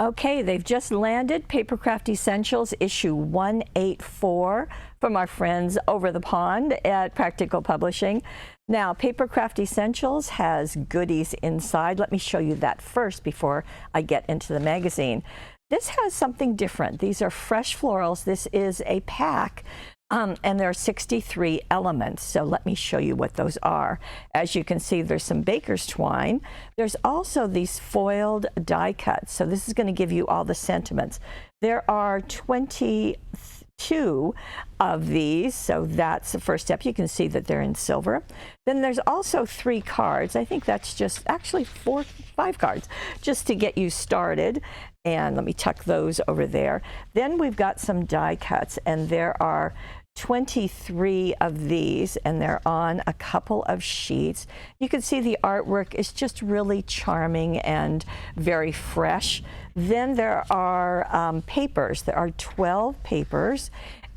Okay, they've just landed Papercraft Essentials issue 184 from our friends over the pond at Practical Publishing. Now, Papercraft Essentials has goodies inside. Let me show you that first before I get into the magazine. This has something different. These are fresh florals. This is a pack. And there are 63 elements, so let me show you what those are. As you can see, there's some baker's twine. There's also these foiled die cuts, so this is going to give you all the sentiments. There are 22 of these, so that's the first step. You can see that they're in silver. Then there's also 3 cards. I think that's just actually 5 cards, just to get you started. And let me tuck those over there. Then we've got some die cuts, and there are 23 of these, and they're on a couple of sheets. You can see the artwork is just really charming and very fresh. Then there are papers. There are 12 papers,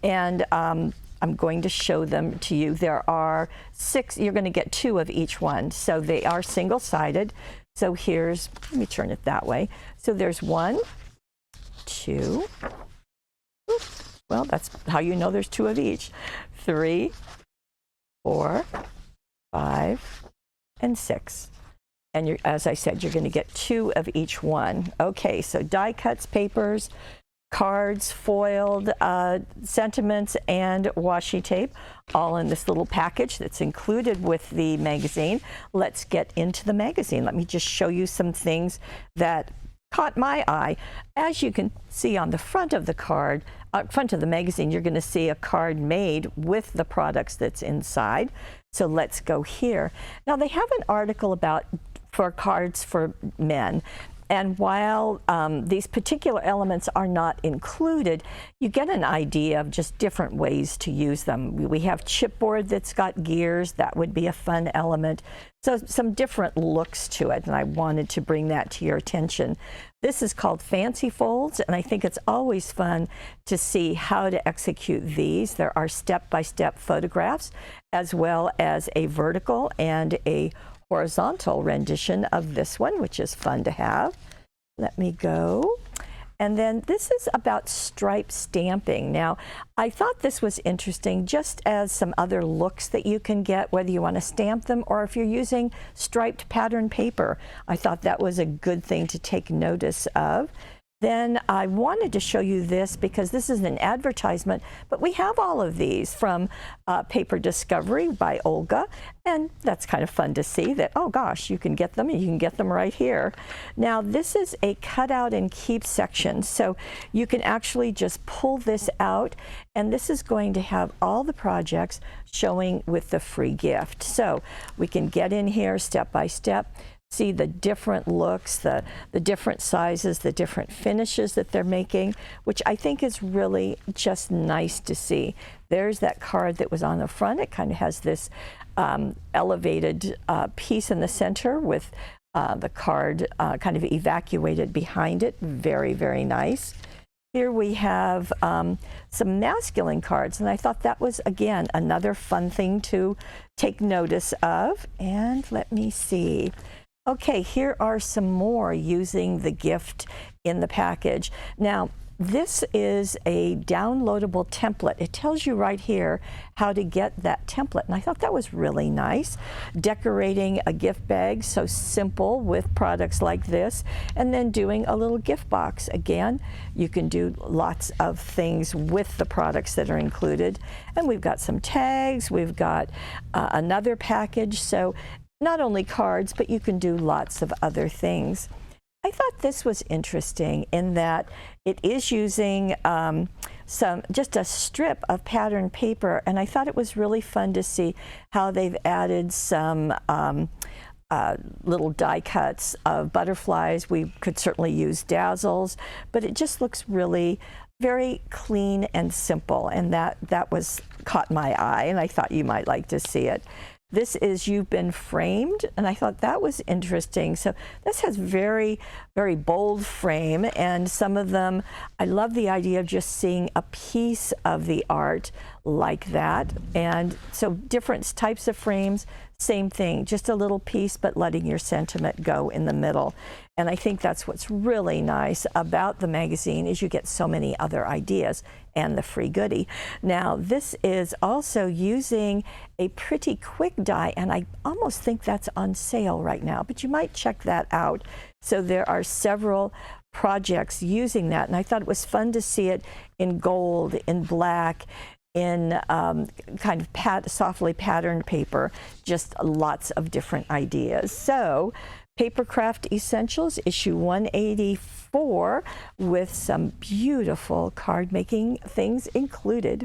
and I'm going to show them to you. There are 6. You're going to get 2 of each one, so they are single-sided. So here's, let me turn it that way. So there's 1, 2. Well, that's how you know there's 2 of each. 3, 4, 5, and 6. And as I said, you're going to get 2 of each one. Okay, so die cuts, papers, cards, foiled sentiments, and washi tape, all in this little package that's included with the magazine. Let's get into the magazine. Let me just show you some things that caught my eye. As you can see on the front of the card, front of the magazine, you're going to see a card made with the products that's inside. So let's go here. Now they have an article about for cards for men. And while these particular elements are not included, you get an idea of just different ways to use them. We have chipboard that's got gears. That would be a fun element. So some different looks to it, and I wanted to bring that to your attention. This is called Fancy Folds, and I think it's always fun to see how to execute these. There are step-by-step photographs, as well as a vertical and a horizontal rendition of this one, which is fun to have. Let me go. And then this is about stripe stamping. Now, I thought this was interesting just as some other looks that you can get, whether you want to stamp them or if you're using striped pattern paper. I thought that was a good thing to take notice of. Then I wanted to show you this because this is an advertisement, but we have all of these from Paper Discovery by Olga, and that's kind of fun to see that, oh gosh, you can get them, and you can get them right here. Now this is a cut out and keep section, so you can actually just pull this out, and this is going to have all the projects showing with the free gift. So we can get in here step by step, see the different looks, the different sizes, the different finishes that they're making, which I think is really just nice to see. There's that card that was on the front. It kind of has this elevated piece in the center with the card kind of evacuated behind it. Very, very nice. Here we have some masculine cards, and I thought that was, again, another fun thing to take notice of. And let me see. Okay, here are some more using the gift in the package. Now, this is a downloadable template. It tells you right here how to get that template, and I thought that was really nice. Decorating a gift bag, so simple with products like this, and then doing a little gift box. Again, you can do lots of things with the products that are included. And we've got some tags, we've got another package, so not only cards, but you can do lots of other things. I thought this was interesting in that it is using just a strip of pattern paper, and I thought it was really fun to see how they've added some little die cuts of butterflies. We could certainly use dazzles, but it just looks really very clean and simple, and that was caught my eye, and I thought you might like to see it. This is You've Been Framed, and I thought that was interesting. So this has very, very bold frame, and some of them, I love the idea of just seeing a piece of the art, like that. And so different types of frames, same thing, just a little piece, but letting your sentiment go in the middle. And I think that's what's really nice about the magazine is you get so many other ideas and the free goodie. Now, this is also using a pretty quick die, and I almost think that's on sale right now, but you might check that out. So there are several projects using that, and I thought it was fun to see it in gold, in black, in kind of softly patterned paper, just lots of different ideas. So Papercraft Essentials, issue 184, with some beautiful card making things included.